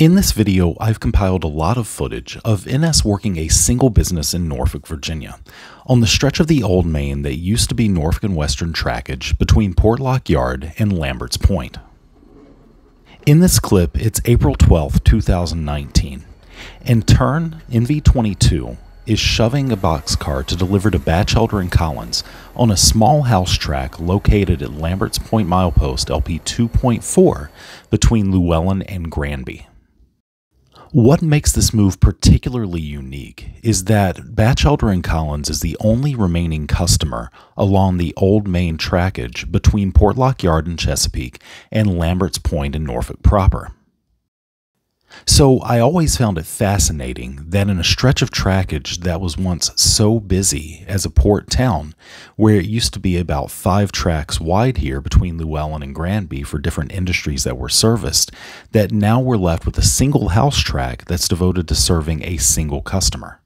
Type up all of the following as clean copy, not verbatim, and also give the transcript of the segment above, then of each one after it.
In this video, I've compiled a lot of footage of NS working a single business in Norfolk, Virginia, on the stretch of the old main that used to be Norfolk and Western trackage between Portlock Yard and Lambert's Point. In this clip, it's April 12, 2019, and Turn NV22 is shoving a boxcar to deliver to Batchelder Collins on a small house track located at Lambert's Point milepost LP 2.4 between Llewellyn and Granby. What makes this move particularly unique is that Batchelder Collins is the only remaining customer along the old main trackage between Portlock Yard in Chesapeake and Lambert's Point in Norfolk proper. So I always found it fascinating that in a stretch of trackage that was once so busy as a port town, where it used to be about 5 tracks wide here between Llewellyn and Granby for different industries that were serviced, that now we're left with a single house track that's devoted to serving a single customer.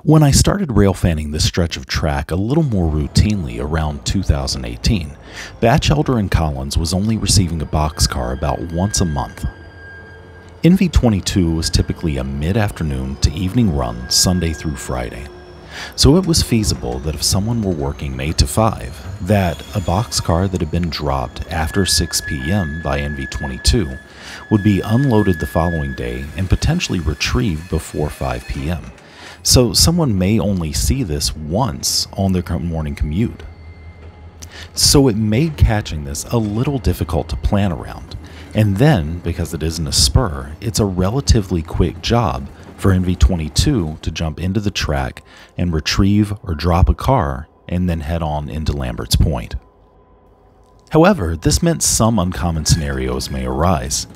When I started rail fanning this stretch of track a little more routinely around 2018, Batchelder Collins was only receiving a boxcar about once a month. NV22 was typically a mid-afternoon to evening run Sunday through Friday, so it was feasible that if someone were working an 8 to 5, that a boxcar that had been dropped after 6 p.m. by NV22 would be unloaded the following day and potentially retrieved before 5 p.m. So someone may only see this once on their morning commute. So it made catching this a little difficult to plan around. And then, because it isn't a spur, it's a relatively quick job for NV22 to jump into the track and retrieve or drop a car and then head on into Lambert's Point. However, this meant some uncommon scenarios may arise.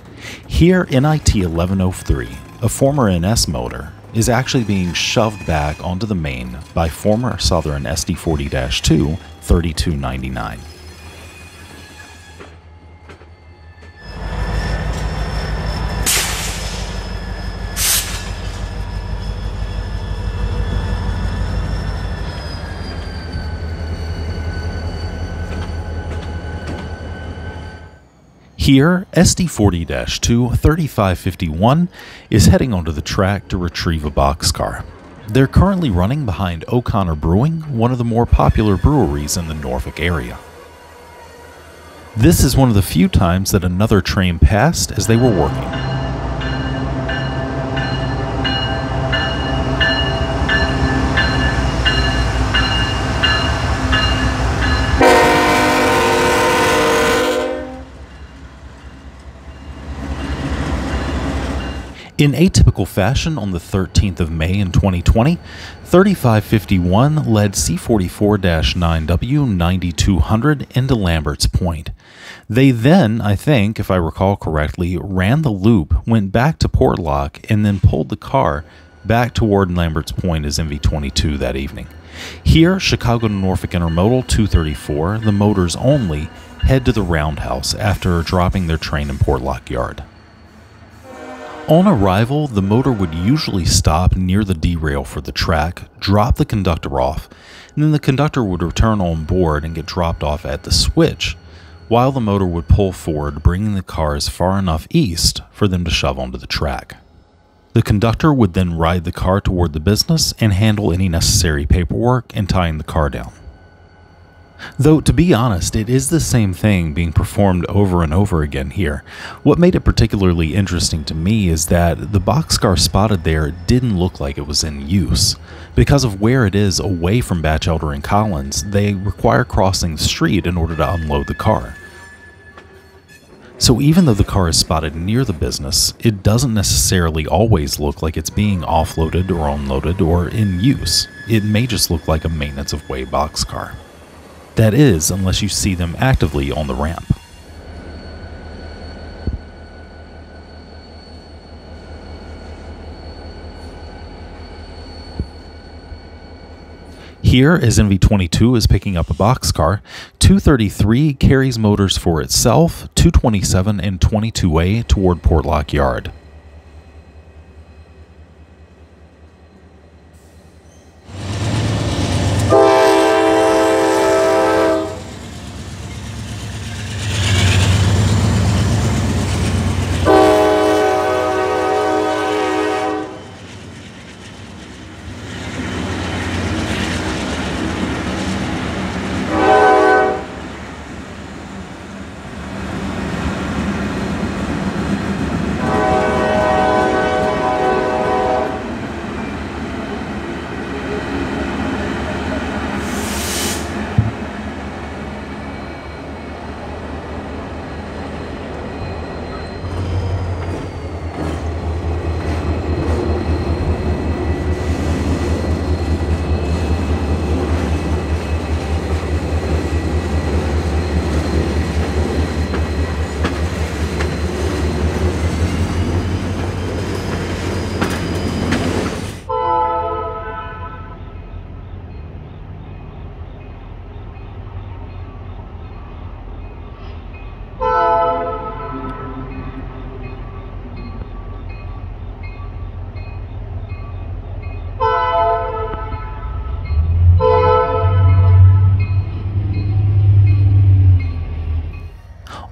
Here, NIT 1103, a former NS motor, is actually being shoved back onto the main by former Southern SD40-2 3299. Here, SD40-2 3551 is heading onto the track to retrieve a boxcar. They're currently running behind O'Connor Brewing, one of the more popular breweries in the Norfolk area. This is one of the few times that another train passed as they were working. In atypical fashion, on the 13th of May in 2020, 3551 led C44-9W 9200 into Lambert's Point. They then, I think, if I recall correctly, ran the loop, went back to Portlock, and then pulled the car back toward Lambert's Point as NV22 that evening. Here, Chicago to Norfolk Intermodal 234, the motors only, head to the roundhouse after dropping their train in Portlock Yard. On arrival, the motor would usually stop near the derail for the track, drop the conductor off, and then the conductor would return on board and get dropped off at the switch, while the motor would pull forward, bringing the cars far enough east for them to shove onto the track. The conductor would then ride the car toward the business and handle any necessary paperwork and tying the car down. Though, to be honest, it is the same thing being performed over and over again here. What made it particularly interesting to me is that the boxcar spotted there didn't look like it was in use. Because of where it is away from Batchelder Collins, they require crossing the street in order to unload the car. So even though the car is spotted near the business, it doesn't necessarily always look like it's being offloaded or unloaded or in use. It may just look like a maintenance of way boxcar. That is, unless you see them actively on the ramp. Here, as NV22 is picking up a boxcar, 233 carries motors for itself, 227 and 22A toward Portlock Yard.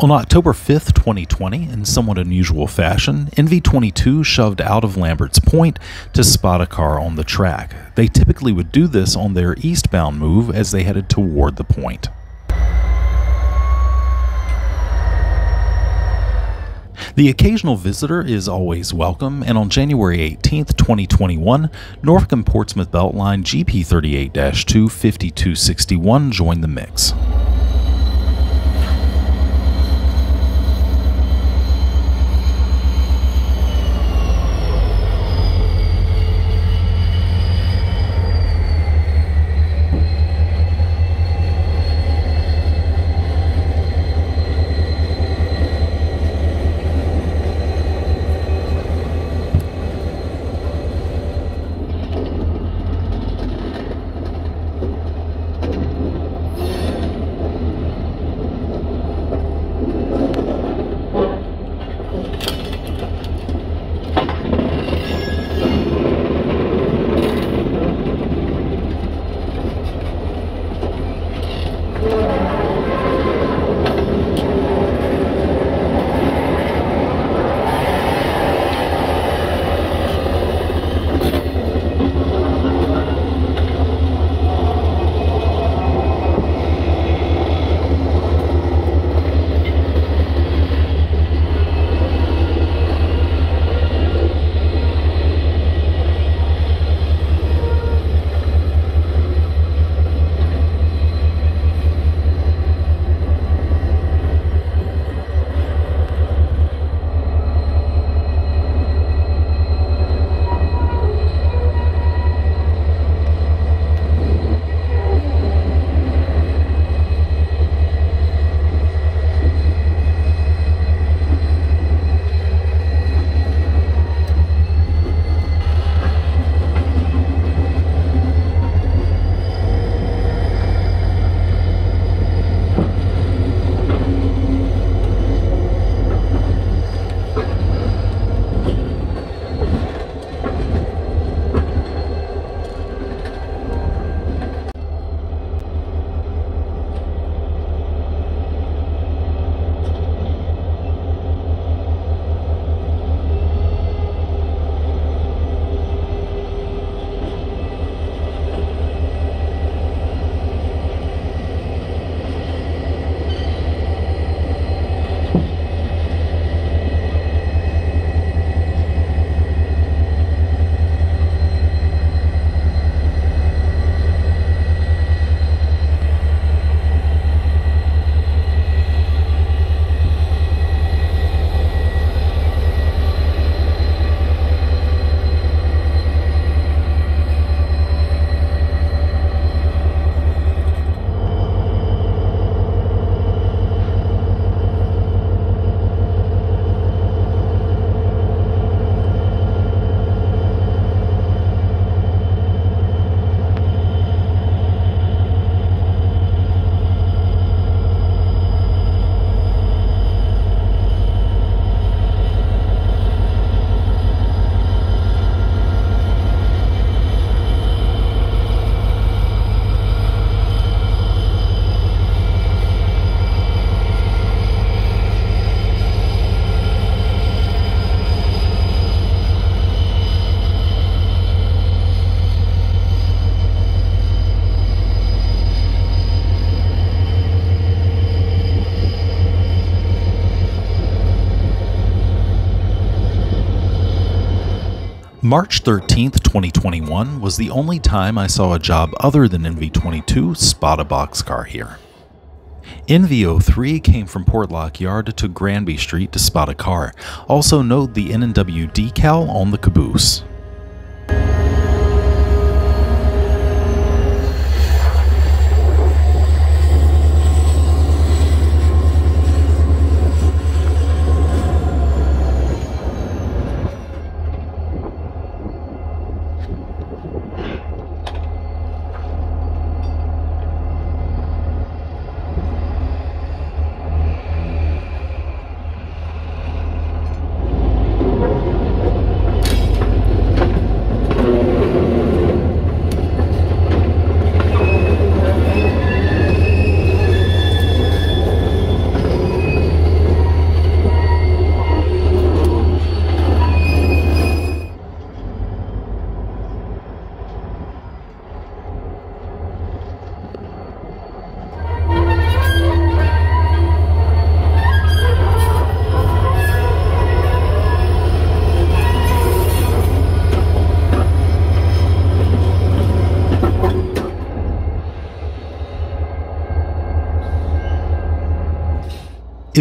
On October 5th, 2020, in somewhat unusual fashion, NV22 shoved out of Lambert's Point to spot a car on the track. They typically would do this on their eastbound move as they headed toward the point. The occasional visitor is always welcome, and on January 18, 2021, Norfolk and Portsmouth Beltline GP38-2 5261 joined the mix. March 13, 2021 was the only time I saw a job other than NV22 spot a boxcar here. NV03 came from Portlock Yard to Granby Street to spot a car. Also note the N&W decal on the caboose.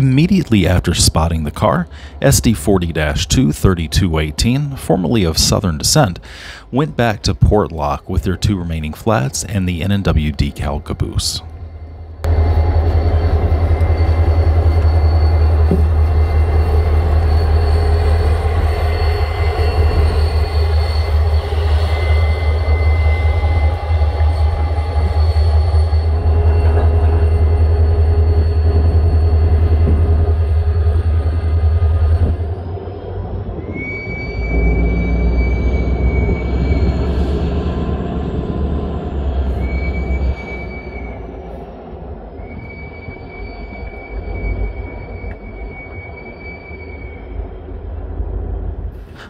Immediately after spotting the car, SD40-2 3218, formerly of Southern descent, went back to port lock with their 2 remaining flats and the N&W decal caboose.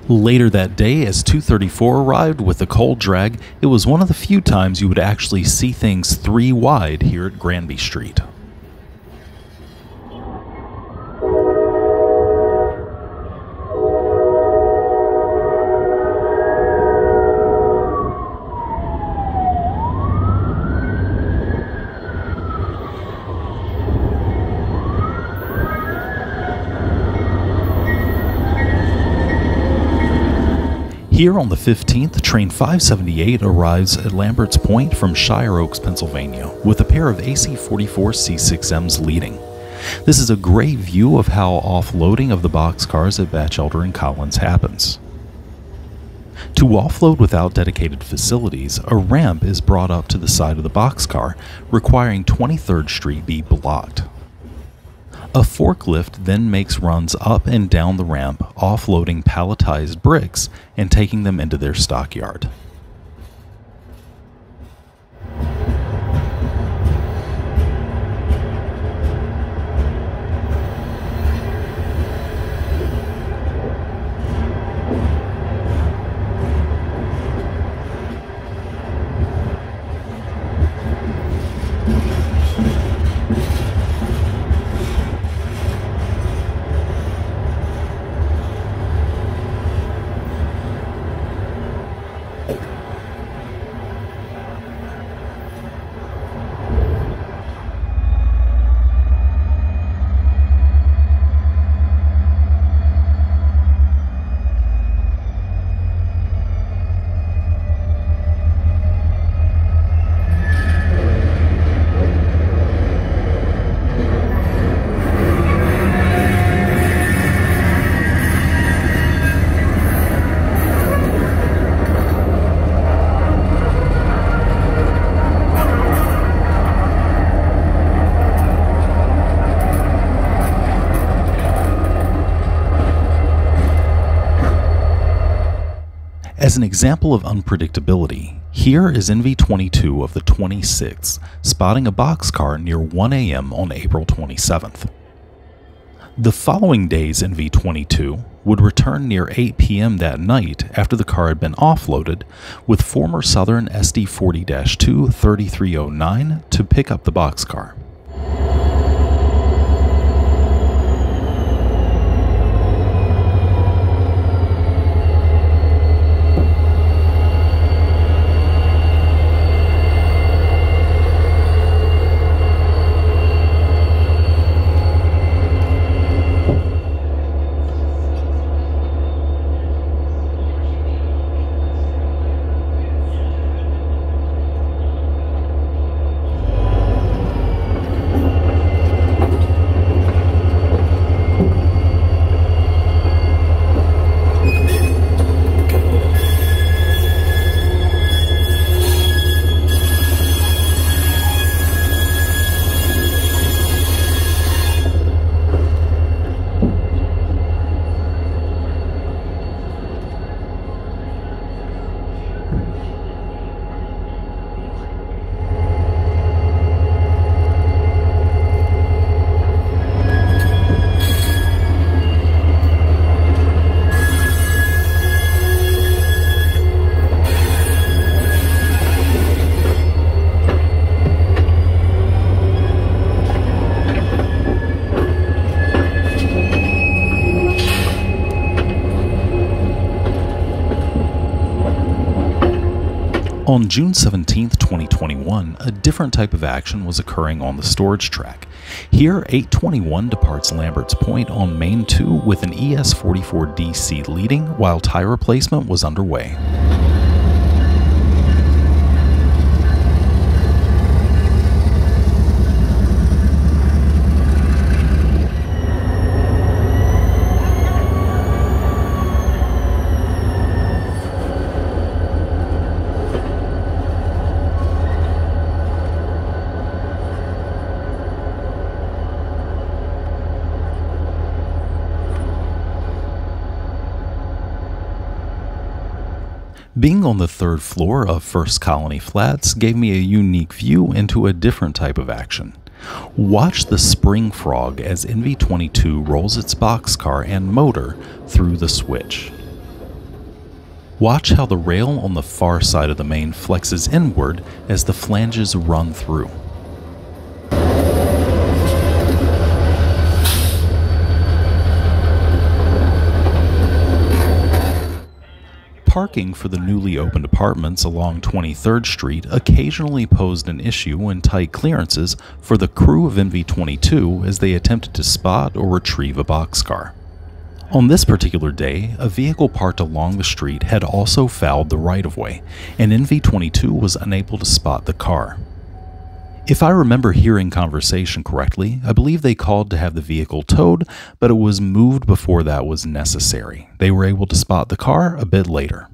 Later that day, as 234 arrived with the coal drag, it was one of the few times you would actually see things 3 wide here at Granby Street. Here on the 15th, train 578 arrives at Lambert's Point from Shire Oaks, Pennsylvania, with a pair of AC-44 C6Ms leading. This is a great view of how offloading of the boxcars at Batchelder and Collins happens. To offload without dedicated facilities, a ramp is brought up to the side of the boxcar, requiring 23rd Street be blocked. A forklift then makes runs up and down the ramp, offloading palletized bricks and taking them into their stockyard. As an example of unpredictability, here is NV22 of the 26th, spotting a boxcar near 1 a.m. on April 27th. The following day's NV22 would return near 8 p.m. that night after the car had been offloaded, with former Southern SD40-2 3309 to pick up the boxcar. On June 17, 2021, a different type of action was occurring on the storage track. Here, 821 departs Lambert's Point on Main 2 with an ES44DC leading while tire replacement was underway. Being on the third floor of First Colony Flats gave me a unique view into a different type of action. Watch the spring frog as NV22 rolls its boxcar and motor through the switch. Watch how the rail on the far side of the main flexes inward as the flanges run through. Parking for the newly opened apartments along 23rd Street occasionally posed an issue in tight clearances for the crew of NV22 as they attempted to spot or retrieve a boxcar. On this particular day, a vehicle parked along the street had also fouled the right-of-way, and NV22 was unable to spot the car. If I remember hearing conversation correctly, I believe they called to have the vehicle towed, but it was moved before that was necessary. They were able to spot the car a bit later.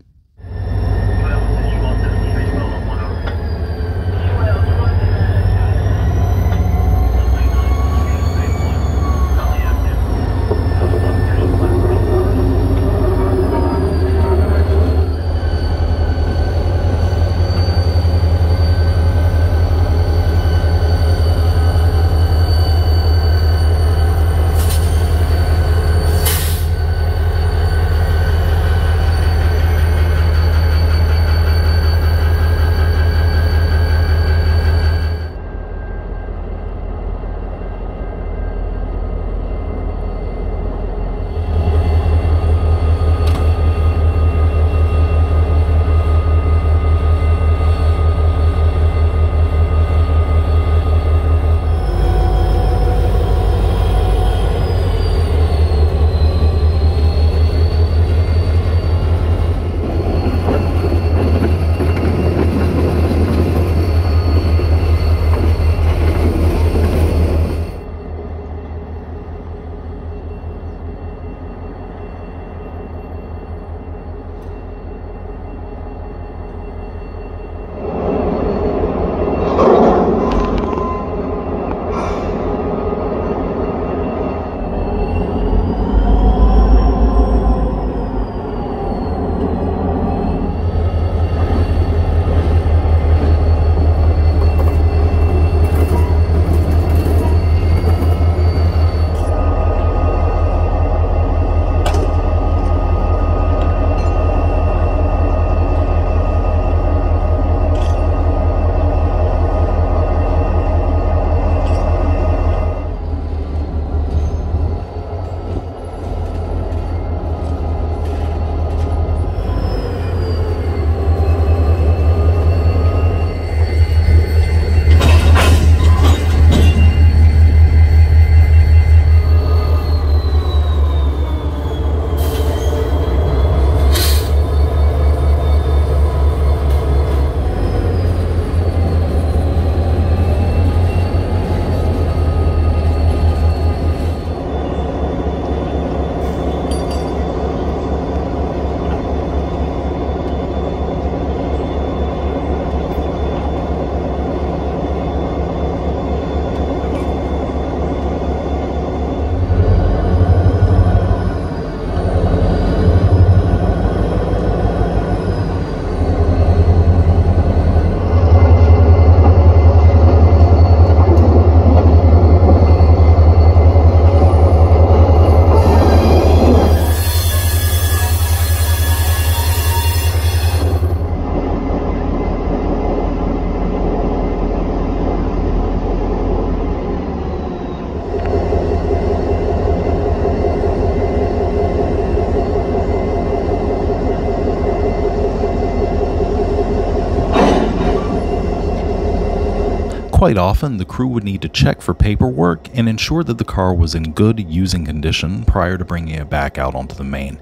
Quite often, the crew would need to check for paperwork and ensure that the car was in good using condition prior to bringing it back out onto the main.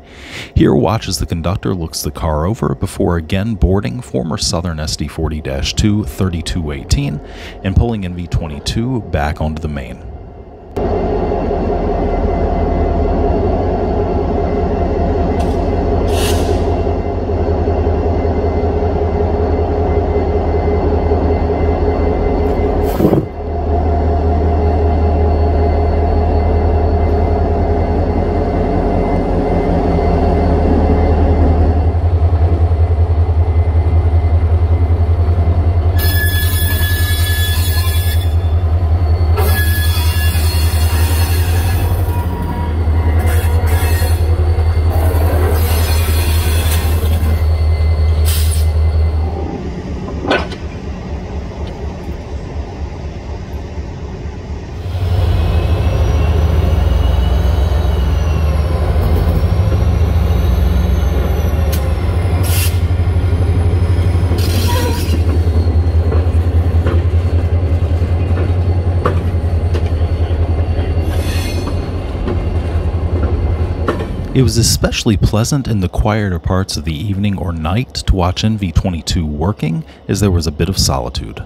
Here, watch as the conductor looks the car over before again boarding former Southern SD40-2 3218 and pulling NV22 back onto the main. It was especially pleasant in the quieter parts of the evening or night to watch NV22 working, as there was a bit of solitude.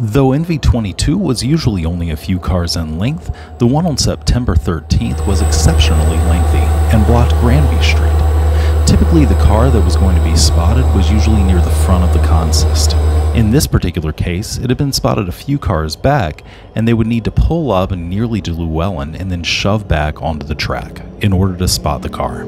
Though NV22 was usually only a few cars in length, the one on September 13th was exceptionally lengthy and blocked Granby Street. Typically, the car that was going to be spotted was usually near the front of the consist. In this particular case, it had been spotted a few cars back, and they would need to pull up nearly to Llewellyn and then shove back onto the track in order to spot the car.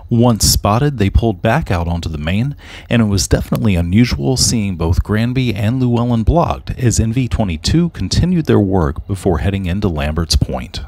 Once spotted, they pulled back out onto the main, and it was definitely unusual seeing both Granby and Llewellyn blocked as NV22 continued their work before heading into Lambert's Point.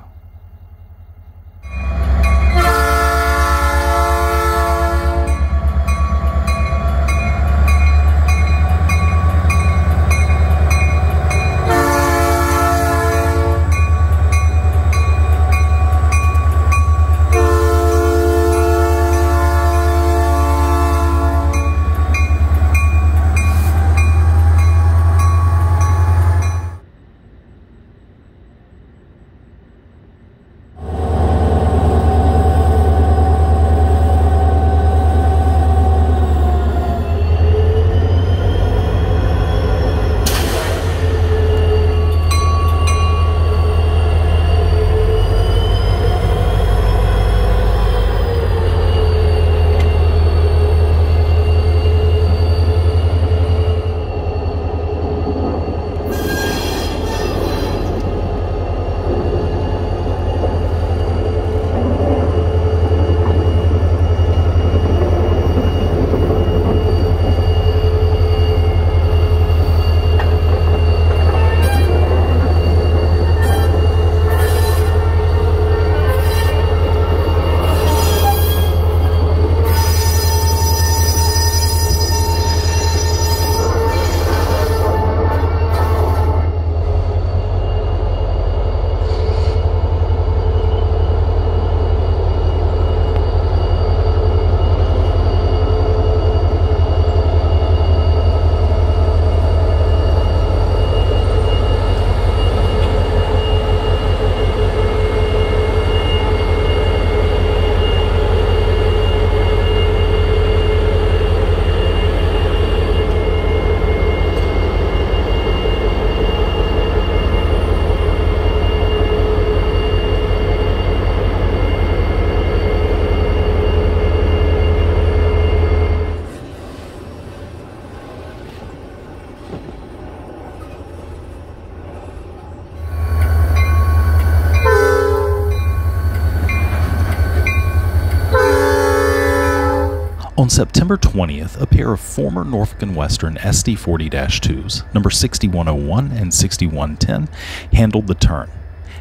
On September 20th, a pair of former Norfolk & Western SD40-2s, number 6101 and 6110, handled the turn.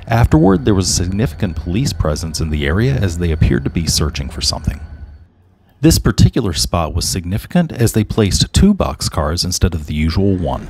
Afterward, there was a significant police presence in the area as they appeared to be searching for something. This particular spot was significant as they placed 2 boxcars instead of the usual 1.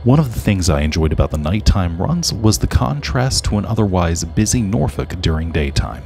One of the things I enjoyed about the nighttime runs was the contrast to an otherwise busy Norfolk during daytime.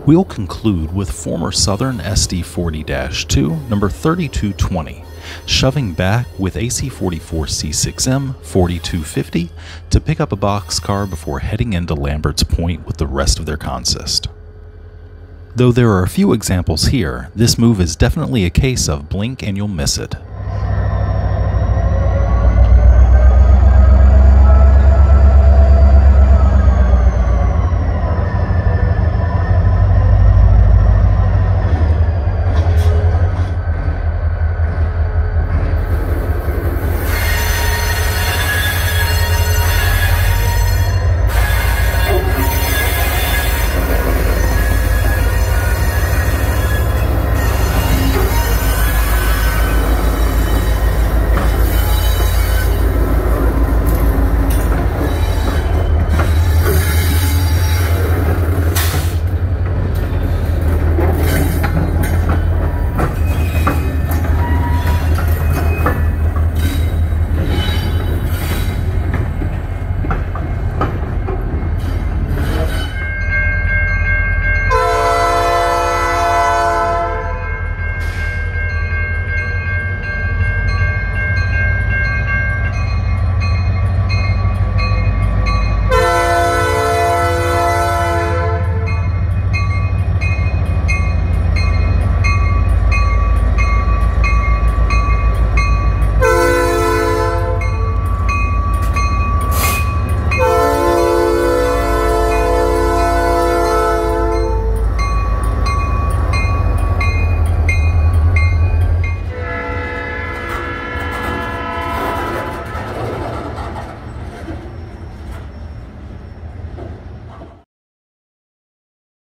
We'll conclude with former Southern SD40-2, number 3220, shoving back with AC-44C6M 4250 to pick up a boxcar before heading into Lambert's Point with the rest of their consist. Though there are a few examples here, this move is definitely a case of blink and you'll miss it.